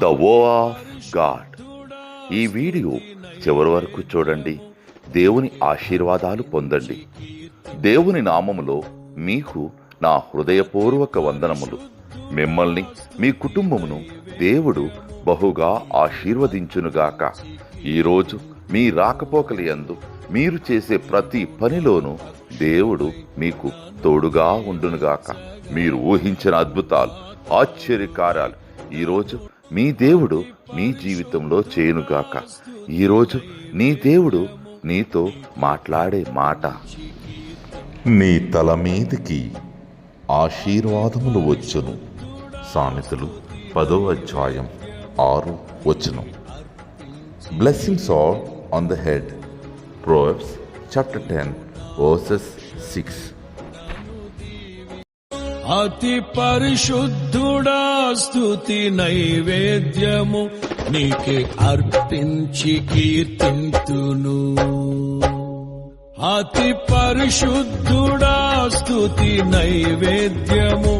The వో of God. ఈ video చివరి వరకు చూడండి. దేవుని ఆశీర్వాదాలు పొందండి. దేవుని నామములో మీకు నా హృదయపూర్వక వందనములు. మిమ్మల్ని మీ కుటుంబమును దేవుడు బహుగా ఆశీర్వదించునుగాక. ఈరోజు మీ రాకపోకలి యందు మీరు చేసే ప్రతి పనిలోనూ దేవుడు మీకు తోడుగా ఉండునుగాక. మీరు ఊహించిన అద్భుతాలు, ఆశ్చర్యకార్యాలు ఈరోజు మీ దేవుడు మీ జీవితంలో చేయునుగాక. ఈరోజు నీ దేవుడు నీతో మాట్లాడే మాట, నీ తల మీదికి ఆశీర్వాదములు వచ్చును. సామెతలు 10వ అధ్యాయం 6వ వచనం. Blessings are on the head. Proverbs chapter 10 verses 6. అతి పరిశుద్ధుడా స్తుతి నైవేద్యము నీకే అర్పించి కీర్తింతును. అతి పరిశుద్ధుడా స్తుతి నైవేద్యము